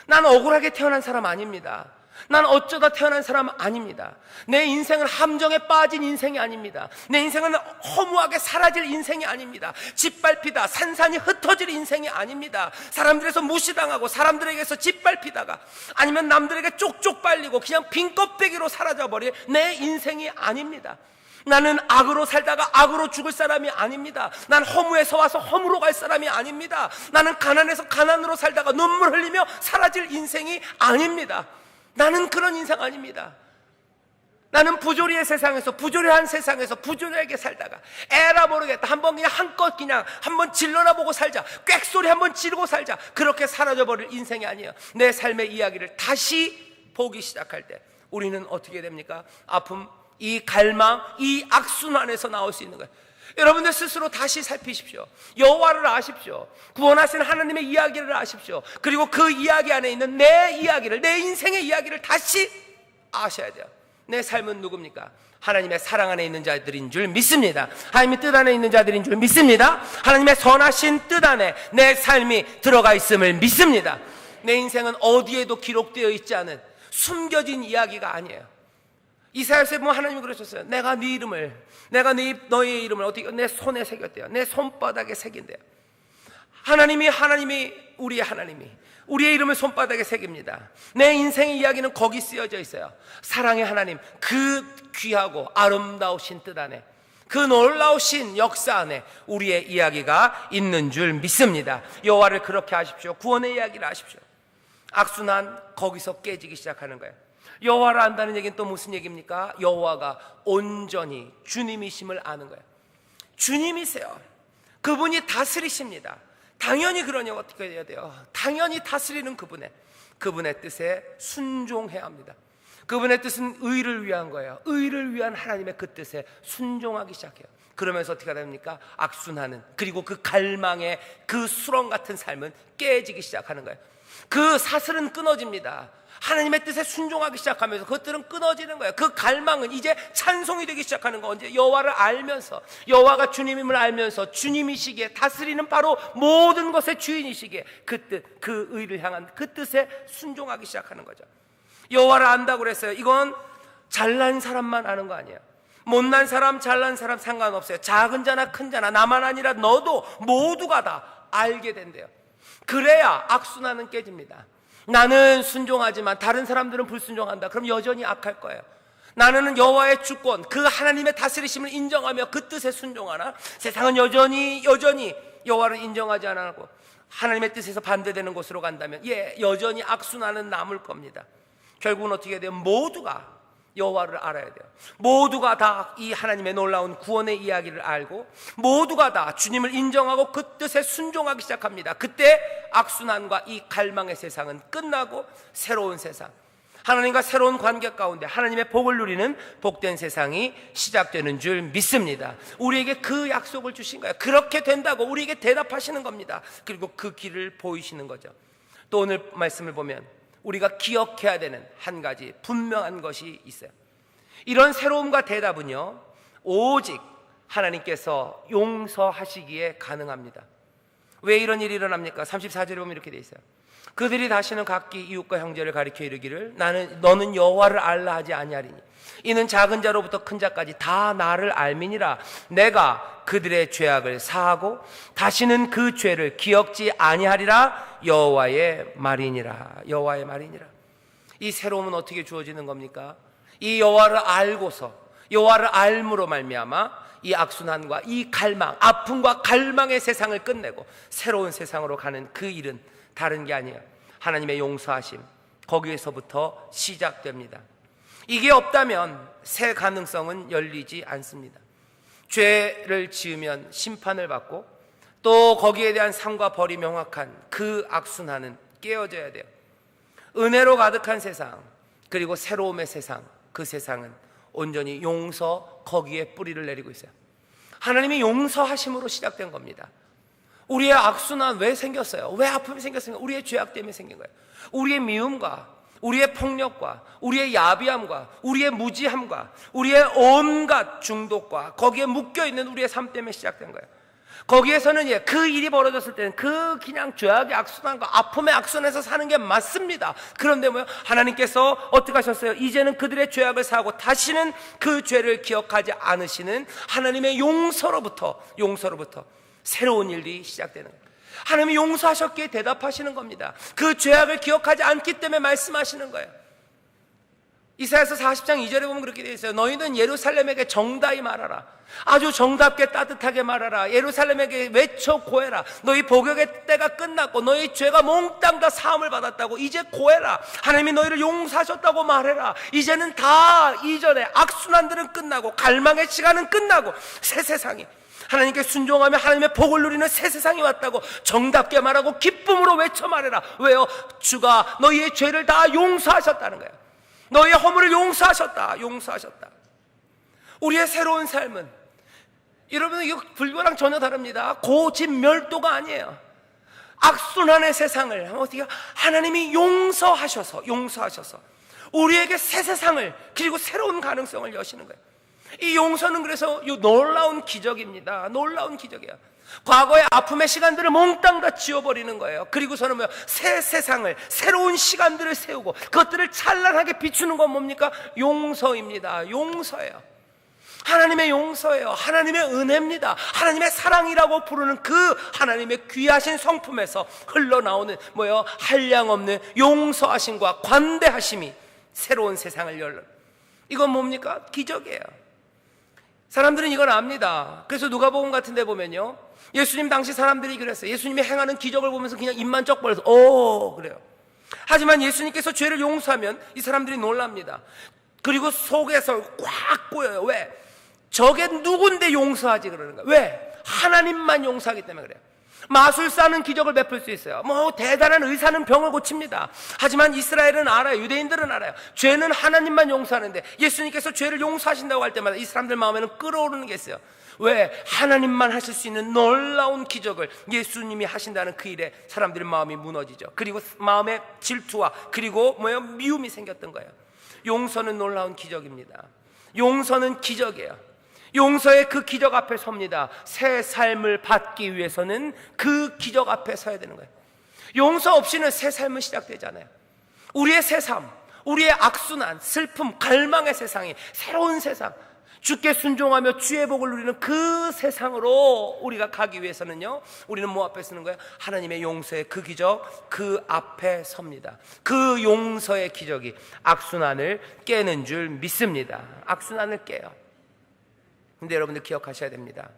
난 억울하게 태어난 사람 아닙니다. 난 어쩌다 태어난 사람 아닙니다. 내 인생은 함정에 빠진 인생이 아닙니다. 내 인생은 허무하게 사라질 인생이 아닙니다. 짓밟히다 산산이 흩어질 인생이 아닙니다. 사람들에서 무시당하고 사람들에게서 짓밟히다가 아니면 남들에게 쪽쪽 빨리고 그냥 빈 껍데기로 사라져버릴 내 인생이 아닙니다. 나는 악으로 살다가 악으로 죽을 사람이 아닙니다. 난 허무에서 와서 허무로 갈 사람이 아닙니다. 나는 가난해서 가난으로 살다가 눈물 흘리며 사라질 인생이 아닙니다. 나는 그런 인생 아닙니다. 나는 부조리의 세상에서, 부조리한 세상에서 부조리하게 살다가 에라 모르겠다, 한번 그냥 한껏 그냥 한번 질러나 보고 살자, 꽥소리 한번 지르고 살자, 그렇게 사라져버릴 인생이 아니에요. 내 삶의 이야기를 다시 보기 시작할 때 우리는 어떻게 됩니까? 아픔, 이 갈망, 이 악순환에서 나올 수 있는 거예요. 여러분들 스스로 다시 살피십시오. 여호와를 아십시오. 구원하신 하나님의 이야기를 아십시오. 그리고 그 이야기 안에 있는 내 이야기를, 내 인생의 이야기를 다시 아셔야 돼요. 내 삶은 누굽니까? 하나님의 사랑 안에 있는 자들인 줄 믿습니다. 하나님의 뜻 안에 있는 자들인 줄 믿습니다. 하나님의 선하신 뜻 안에 내 삶이 들어가 있음을 믿습니다. 내 인생은 어디에도 기록되어 있지 않은 숨겨진 이야기가 아니에요. 이사야서에 보면 하나님이 그러셨어요. 내가 너의 이름을 어떻게 내 손에 새겼대요. 내 손바닥에 새긴대요. 우리의 하나님이 우리의 이름을 손바닥에 새깁니다. 내 인생의 이야기는 거기 쓰여져 있어요. 사랑의 하나님, 그 귀하고 아름다우신 뜻 안에, 그 놀라우신 역사 안에 우리의 이야기가 있는 줄 믿습니다. 여호와를 그렇게 하십시오. 구원의 이야기를 하십시오. 악순환 거기서 깨지기 시작하는 거예요. 여호와를 안다는 얘기는 또 무슨 얘기입니까? 여호와가 온전히 주님이심을 아는 거예요. 주님이세요. 그분이 다스리십니다. 당연히 그러니 어떻게 해야 돼요? 당연히 다스리는 그분의 뜻에 순종해야 합니다. 그분의 뜻은 의를 위한 거예요. 의를 위한 하나님의 그 뜻에 순종하기 시작해요. 그러면서 어떻게 됩니까? 악순환은, 그리고 그 갈망의 그 수렁 같은 삶은 깨지기 시작하는 거예요. 그 사슬은 끊어집니다. 하나님의 뜻에 순종하기 시작하면서 그것들은 끊어지는 거예요. 그 갈망은 이제 찬송이 되기 시작하는 거. 언제? 여호와를 알면서, 여호와가 주님임을 알면서, 주님이시기에, 다스리는 바로 모든 것의 주인이시기에 그 뜻, 그 의를 향한 그 뜻에 순종하기 시작하는 거죠. 여호와를 안다고 그랬어요. 이건 잘난 사람만 아는 거 아니에요. 못난 사람, 잘난 사람 상관없어요. 작은 자나 큰 자나 나만 아니라 너도 모두가 다 알게 된대요. 그래야 악순환은 깨집니다. 나는 순종하지만 다른 사람들은 불순종한다. 그럼 여전히 악할 거예요. 나는 여호와의 주권, 그 하나님의 다스리심을 인정하며 그 뜻에 순종하나 세상은 여전히 여호와를 인정하지 않고 하나님의 뜻에서 반대되는 곳으로 간다면 여전히 악순환은 남을 겁니다. 결국은 어떻게 해야 돼요? 모두가 여호와를 알아야 돼요. 모두가 다 이 하나님의 놀라운 구원의 이야기를 알고 모두가 다 주님을 인정하고 그 뜻에 순종하기 시작합니다. 그때 악순환과 이 갈망의 세상은 끝나고 새로운 세상, 하나님과 새로운 관계 가운데 하나님의 복을 누리는 복된 세상이 시작되는 줄 믿습니다. 우리에게 그 약속을 주신 거예요. 그렇게 된다고 우리에게 대답하시는 겁니다. 그리고 그 길을 보이시는 거죠. 또 오늘 말씀을 보면 우리가 기억해야 되는 한 가지 분명한 것이 있어요. 이런 새로움과 대답은요, 오직 하나님께서 용서하시기에 가능합니다. 왜 이런 일이 일어납니까? 34절에 보면 이렇게 돼 있어요. 그들이 다시는 각기 이웃과 형제를 가리켜 이르기를 너는 여호와를 알라 하지 아니하리니 이는 작은 자로부터 큰 자까지 다 나를 알미니라. 내가 그들의 죄악을 사하고 다시는 그 죄를 기억지 아니하리라. 여호와의 말이니라. 여호와의 말이니라. 이 새로움은 어떻게 주어지는 겁니까? 이 여호와를 알고서, 여호와를 알므로 말미암아 이 악순환과 이 갈망, 아픔과 갈망의 세상을 끝내고 새로운 세상으로 가는 그 일은 다른 게 아니에요. 하나님의 용서하심, 거기에서부터 시작됩니다. 이게 없다면 새 가능성은 열리지 않습니다. 죄를 지으면 심판을 받고 또 거기에 대한 상과 벌이 명확한 그 악순환은 깨어져야 돼요. 은혜로 가득한 세상, 그리고 새로움의 세상, 그 세상은 온전히 용서, 거기에 뿌리를 내리고 있어요. 하나님이 용서하심으로 시작된 겁니다. 우리의 악순환 왜 생겼어요? 왜 아픔이 생겼습니까? 우리의 죄악 때문에 생긴 거예요. 우리의 미움과 우리의 폭력과 우리의 야비함과 우리의 무지함과 우리의 온갖 중독과 거기에 묶여있는 우리의 삶 때문에 시작된 거예요. 거기에서는 그 일이 벌어졌을 때는 그냥 죄악의 악순환과 아픔의 악순환에서 사는 게 맞습니다. 그런데 하나님께서 어떻게 하셨어요? 이제는 그들의 죄악을 사하고 다시는 그 죄를 기억하지 않으시는 하나님의 용서로부터 새로운 일이 시작되는 거예요. 하나님이 용서하셨기에 대답하시는 겁니다. 그 죄악을 기억하지 않기 때문에 말씀하시는 거예요. 이사야서 40장 2절에 보면 그렇게 되어 있어요. 너희는 예루살렘에게 정다히 말하라. 아주 정답게 따뜻하게 말하라. 예루살렘에게 외쳐 고해라. 너희 복역의 때가 끝났고 너희 죄가 몽땅 다 사함을 받았다고 이제 고해라. 하나님이 너희를 용서하셨다고 말해라. 이제는 다 이전에 악순환들은 끝나고 갈망의 시간은 끝나고 새 세상이, 하나님께 순종하며 하나님의 복을 누리는 새 세상이 왔다고 정답게 말하고 기쁨으로 외쳐 말해라. 왜요? 주가 너희의 죄를 다 용서하셨다는 거예요. 너희의 허물을 용서하셨다. 우리의 새로운 삶은, 여러분, 이거 불교랑 전혀 다릅니다. 고진멸도가 아니에요. 악순환의 세상을 어떻게 하나님이 용서하셔서 우리에게 새 세상을, 그리고 새로운 가능성을 여시는 거예요. 이 용서는 그래서 놀라운 기적입니다. 놀라운 기적이야. 과거의 아픔의 시간들을 몽땅 다 지워버리는 거예요. 그리고서는 새 세상을, 새로운 시간들을 세우고 그것들을 찬란하게 비추는 건 뭡니까? 용서입니다. 용서예요. 하나님의 용서예요. 하나님의 은혜입니다. 하나님의 사랑이라고 부르는 그 하나님의 귀하신 성품에서 흘러나오는 한량없는 용서하심과 관대하심이 새로운 세상을 열는, 이건 뭡니까? 기적이에요. 사람들은 이걸 압니다. 그래서 누가복음 같은 데 보면요, 예수님 당시 사람들이 그랬어요. 예수님이 행하는 기적을 보면서 그냥 입만 쩍 벌려서 그래요. 하지만 예수님께서 죄를 용서하면 이 사람들이 놀랍니다. 그리고 속에서 꽉 꼬여요. 왜? 저게 누군데 용서하지 그러는 거예요. 왜? 하나님만 용서하기 때문에 그래요. 마술사는 기적을 베풀 수 있어요. 대단한 의사는 병을 고칩니다. 하지만 이스라엘은 알아요. 유대인들은 알아요. 죄는 하나님만 용서하는데 예수님께서 죄를 용서하신다고 할 때마다 이 사람들 마음에는 끓어오르는 게 있어요. 왜? 하나님만 하실 수 있는 놀라운 기적을 예수님이 하신다는 그 일에 사람들의 마음이 무너지죠. 그리고 마음에 질투와 그리고 미움이 생겼던 거예요. 용서는 놀라운 기적입니다. 용서는 기적이에요. 용서의 그 기적 앞에 섭니다. 새 삶을 받기 위해서는 그 기적 앞에 서야 되는 거예요. 용서 없이는 새 삶은 시작되잖아요. 우리의 새 삶, 우리의 악순환, 슬픔, 갈망의 세상이 새로운 세상, 주께 순종하며 주의 복을 누리는 그 세상으로 우리가 가기 위해서는요, 우리는 뭐 앞에 서는 거예요? 하나님의 용서의 그 기적, 그 앞에 섭니다. 그 용서의 기적이 악순환을 깨는 줄 믿습니다. 악순환을 깨요. 근데 여러분들 기억하셔야 됩니다.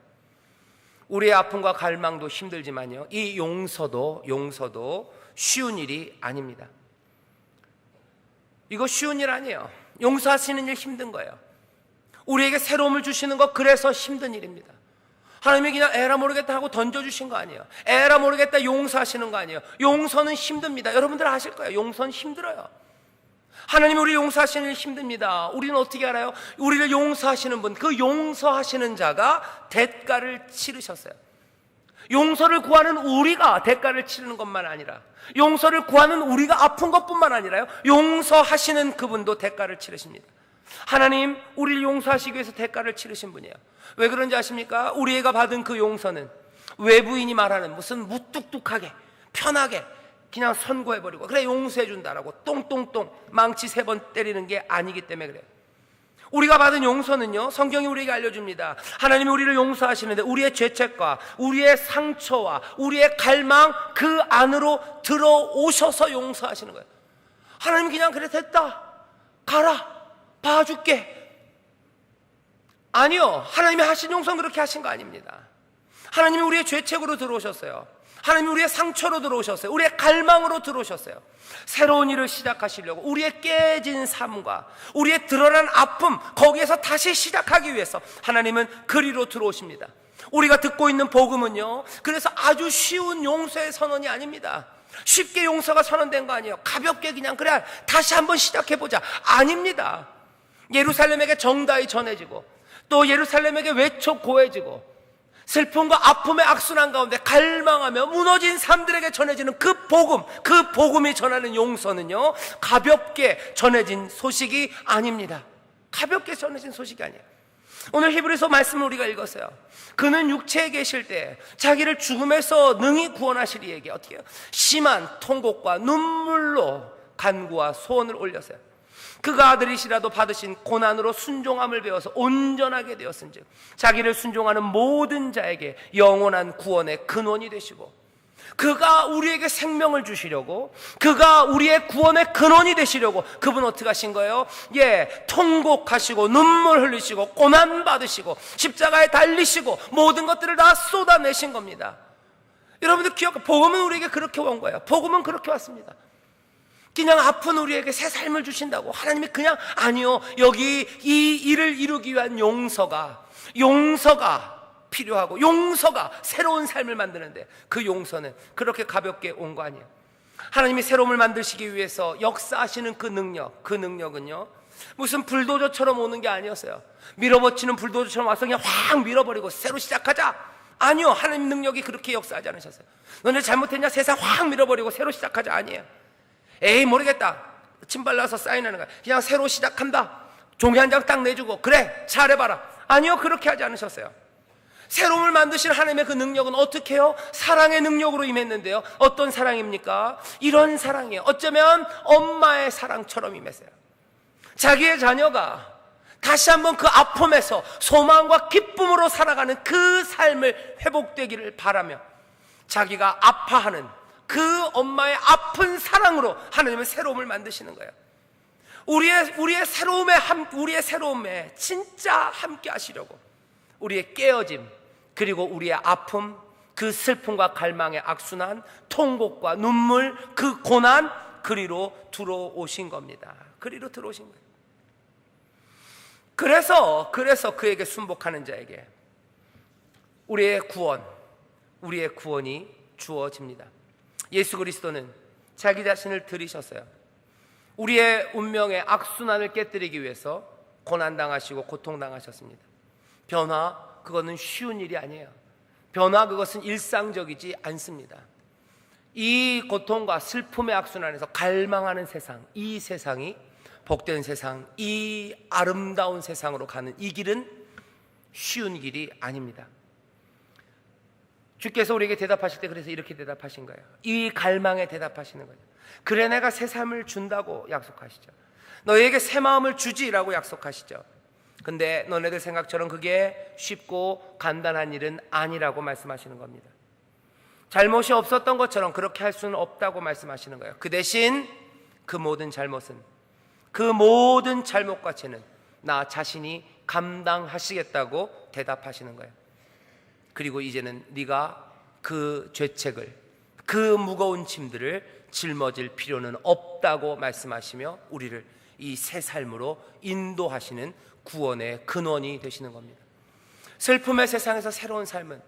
우리의 아픔과 갈망도 힘들지만요, 이 용서도 쉬운 일이 아닙니다. 이거 쉬운 일 아니에요. 용서하시는 일 힘든 거예요. 우리에게 새로움을 주시는 거, 그래서 힘든 일입니다. 하나님이 그냥 에라 모르겠다 하고 던져주신 거 아니에요. 에라 모르겠다 용서하시는 거 아니에요. 용서는 힘듭니다. 여러분들 아실 거예요. 용서는 힘들어요. 하나님이 우리 용서하시는 일 힘듭니다. 우리는 어떻게 알아요? 우리를 용서하시는 분, 그 용서하시는 자가 대가를 치르셨어요. 용서를 구하는 우리가 대가를 치르는 것만 아니라, 용서를 구하는 우리가 아픈 것뿐만 아니라요, 용서하시는 그분도 대가를 치르십니다. 하나님 우리를 용서하시기 위해서 대가를 치르신 분이에요. 왜 그런지 아십니까? 우리가 받은 그 용서는 외부인이 말하는 무슨 무뚝뚝하게 편하게 그냥 선고해버리고 그래 용서해준다라고 똥똥똥 망치 3번 때리는 게 아니기 때문에 그래요. 우리가 받은 용서는요, 성경이 우리에게 알려줍니다. 하나님이 우리를 용서하시는데 우리의 죄책과 우리의 상처와 우리의 갈망 그 안으로 들어오셔서 용서하시는 거예요. 하나님 그냥 그래 됐다 가라 봐줄게. 아니요, 하나님이 하신 용서는 그렇게 하신 거 아닙니다. 하나님이 우리의 죄책으로 들어오셨어요. 하나님이 우리의 상처로 들어오셨어요. 우리의 갈망으로 들어오셨어요. 새로운 일을 시작하시려고 우리의 깨진 삶과 우리의 드러난 아픔, 거기에서 다시 시작하기 위해서 하나님은 그리로 들어오십니다. 우리가 듣고 있는 복음은요, 그래서 아주 쉬운 용서의 선언이 아닙니다. 쉽게 용서가 선언된 거 아니에요. 가볍게 그냥 그래 다시 한번 시작해보자 아닙니다. 예루살렘에게 정다이 전해지고 또 예루살렘에게 외쳐 고해지고 슬픔과 아픔의 악순환 가운데 갈망하며 무너진 삶들에게 전해지는 그 복음, 그 복음이 전하는 용서는요, 가볍게 전해진 소식이 아닙니다. 가볍게 전해진 소식이 아니에요. 오늘 히브리서 말씀을 우리가 읽었어요. 그는 육체에 계실 때 자기를 죽음에서 능히 구원하실 이에게 어떻게 해요? 심한 통곡과 눈물로 간구와 소원을 올렸어요. 그가 아들이시라도 받으신 고난으로 순종함을 배워서 온전하게 되었은즉 자기를 순종하는 모든 자에게 영원한 구원의 근원이 되시고, 그가 우리에게 생명을 주시려고, 그가 우리의 구원의 근원이 되시려고 그분 어떻게 하신 거예요? 통곡하시고 눈물 흘리시고 고난 받으시고 십자가에 달리시고 모든 것들을 다 쏟아내신 겁니다. 여러분들 복음은 우리에게 그렇게 온 거예요. 복음은 그렇게 왔습니다. 그냥 아픈 우리에게 새 삶을 주신다고 하나님이 그냥 아니요, 여기 이 일을 이루기 위한 용서가 필요하고 용서가 새로운 삶을 만드는데 그 용서는 그렇게 가볍게 온 거 아니에요. 하나님이 새로움을 만드시기 위해서 역사하시는 그 능력은요, 무슨 불도저처럼 오는 게 아니었어요. 밀어붙이는 불도저처럼 와서 그냥 확 밀어버리고 새로 시작하자 아니요, 하나님 능력이 그렇게 역사하지 않으셨어요. 너네 잘못했냐 세상 확 밀어버리고 새로 시작하자 아니에요. 에이 모르겠다 침 발라서 사인하는 거야. 그냥 새로 시작한다 종이 한 장 딱 내주고 그래 잘해봐라 아니요, 그렇게 하지 않으셨어요. 새로움을 만드신 하나님의 그 능력은 어떻게 해요? 사랑의 능력으로 임했는데요, 어떤 사랑입니까? 이런 사랑이에요. 어쩌면 엄마의 사랑처럼 임했어요. 자기의 자녀가 다시 한번 그 아픔에서 소망과 기쁨으로 살아가는 그 삶을 회복되기를 바라며 자기가 아파하는 그 엄마의 아픈 사랑으로 하나님은 새로움을 만드시는 거예요. 우리의 새로움에 진짜 함께 하시려고 우리의 깨어짐, 그리고 우리의 아픔, 그 슬픔과 갈망의 악순환, 통곡과 눈물, 그 고난, 그리로 들어오신 겁니다. 그리로 들어오신 거예요. 그래서 그에게 순복하는 자에게 우리의 구원이 주어집니다. 예수 그리스도는 자기 자신을 들이셨어요. 우리의 운명의 악순환을 깨뜨리기 위해서 고난당하시고 고통당하셨습니다. 그거는 쉬운 일이 아니에요. 그것은 일상적이지 않습니다. 이 고통과 슬픔의 악순환에서 갈망하는 세상, 이 세상이 복된 세상, 이 아름다운 세상으로 가는 이 길은 쉬운 길이 아닙니다. 주께서 우리에게 대답하실 때 그래서 이렇게 대답하신 거예요. 이 갈망에 대답하시는 거예요. 그래 내가 새 삶을 준다고 약속하시죠. 너희에게 새 마음을 주지라고 약속하시죠. 근데 너네들 생각처럼 그게 쉽고 간단한 일은 아니라고 말씀하시는 겁니다. 잘못이 없었던 것처럼 그렇게 할 수는 없다고 말씀하시는 거예요. 그 대신 그 모든 잘못과 죄는 나 자신이 감당하시겠다고 대답하시는 거예요. 그리고 이제는 네가 그 죄책을, 그 무거운 짐들을 짊어질 필요는 없다고 말씀하시며 우리를 이 새 삶으로 인도하시는 구원의 근원이 되시는 겁니다. 슬픔의 세상에서 새로운 삶은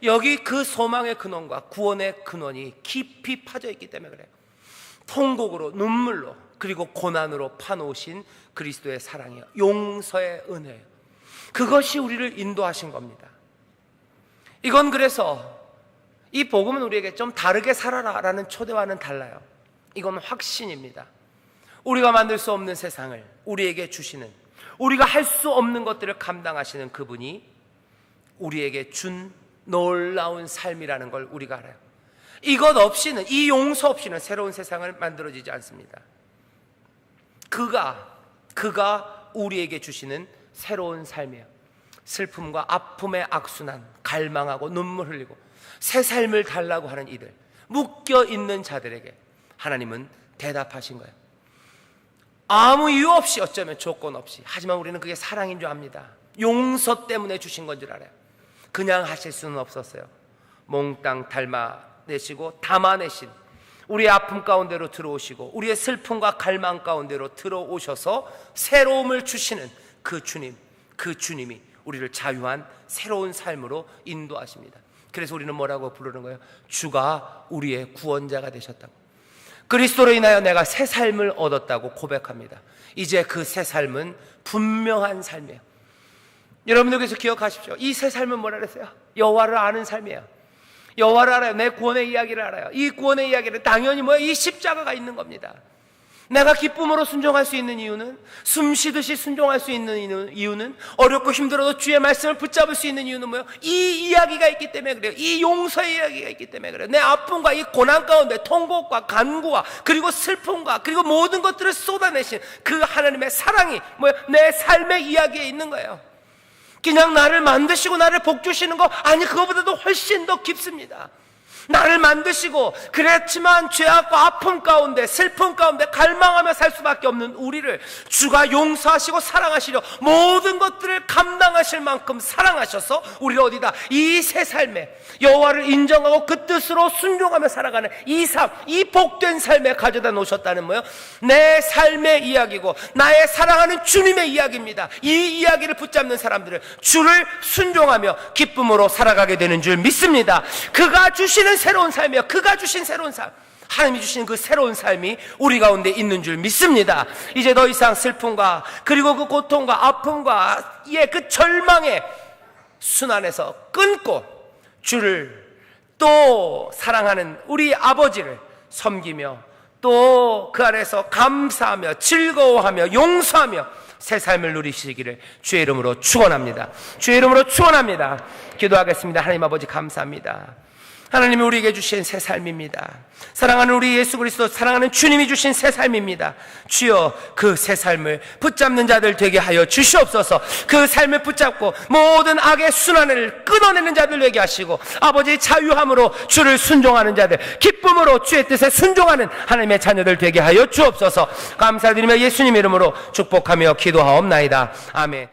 여기 그 소망의 근원과 구원의 근원이 깊이 파져 있기 때문에 그래요. 통곡으로, 눈물로, 그리고 고난으로 파놓으신 그리스도의 사랑이요, 용서의 은혜예요. 그것이 우리를 인도하신 겁니다. 이건 그래서 이 복음은 우리에게 좀 다르게 살아라 라는 초대와는 달라요. 이건 확신입니다. 우리가 만들 수 없는 세상을 우리에게 주시는, 우리가 할 수 없는 것들을 감당하시는 그분이 우리에게 준 놀라운 삶이라는 걸 우리가 알아요. 이것 없이는, 이 용서 없이는 새로운 세상을 만들어지지 않습니다. 그가 우리에게 주시는 새로운 삶이에요. 슬픔과 아픔의 악순환, 갈망하고 눈물 흘리고 새 삶을 달라고 하는 이들, 묶여있는 자들에게 하나님은 대답하신 거예요. 아무 이유 없이, 어쩌면 조건 없이. 하지만 우리는 그게 사랑인 줄 압니다. 용서 때문에 주신 건 줄 알아요. 그냥 하실 수는 없었어요. 몽땅 닮아내시고 담아내신, 우리의 아픔 가운데로 들어오시고 우리의 슬픔과 갈망 가운데로 들어오셔서 새로움을 주시는 그 주님이 우리를 자유한 새로운 삶으로 인도하십니다. 그래서 우리는 뭐라고 부르는 거예요? 주가 우리의 구원자가 되셨다고. 그리스도로 인하여 내가 새 삶을 얻었다고 고백합니다. 이제 그 새 삶은 분명한 삶이에요. 여러분들께서 기억하십시오. 이 새 삶은 뭐라 그랬어요? 여호와를 아는 삶이에요. 여호와를 알아요. 내 구원의 이야기를 알아요. 이 구원의 이야기는 당연히 뭐예요? 이 십자가가 있는 겁니다. 내가 기쁨으로 순종할 수 있는 이유는, 숨 쉬듯이 순종할 수 있는 이유는, 어렵고 힘들어도 주의 말씀을 붙잡을 수 있는 이유는 뭐예요? 이 이야기가 있기 때문에 그래요. 이 용서의 이야기가 있기 때문에 그래요. 내 아픔과 이 고난 가운데 통곡과 간구와 그리고 슬픔과 그리고 모든 것들을 쏟아내신 그 하나님의 사랑이 뭐예요? 내 삶의 이야기에 있는 거예요. 그냥 나를 만드시고 나를 복 주시는 거, 아니, 그거보다도 훨씬 더 깊습니다. 나를 만드시고, 그렇지만 죄악과 아픔 가운데, 슬픔 가운데 갈망하며 살 수밖에 없는 우리를 주가 용서하시고 사랑하시려 모든 것들을 감당하실 만큼 사랑하셔서 우리를 어디다, 이 새 삶에 여호와를 인정하고 그 뜻으로 순종하며 살아가는 이 삶, 이 복된 삶에 가져다 놓으셨다는 거예요. 내 삶의 이야기고 나의 사랑하는 주님의 이야기입니다. 이 이야기를 붙잡는 사람들은 주를 순종하며 기쁨으로 살아가게 되는 줄 믿습니다. 그가 주시는 새로운 삶이요, 그가 주신 새로운 삶, 하나님이 주신 그 새로운 삶이 우리 가운데 있는 줄 믿습니다. 이제 더 이상 슬픔과 그리고 그 고통과 아픔과 그 절망의 순환에서 끊고 주를 또 사랑하는 우리 아버지를 섬기며 또 그 안에서 감사하며 즐거워하며 용서하며 새 삶을 누리시기를 주의 이름으로 축원합니다. 주의 이름으로 축원합니다. 기도하겠습니다. 하나님 아버지, 감사합니다. 하나님이 우리에게 주신 새 삶입니다. 사랑하는 우리 예수 그리스도, 사랑하는 주님이 주신 새 삶입니다. 주여, 그 새 삶을 붙잡는 자들 되게 하여 주시옵소서. 그 삶을 붙잡고 모든 악의 순환을 끊어내는 자들 되게 하시고, 아버지 자유함으로 주를 순종하는 자들, 기쁨으로 주의 뜻에 순종하는 하나님의 자녀들 되게 하여 주옵소서. 감사드리며 예수님 이름으로 축복하며 기도하옵나이다. 아멘.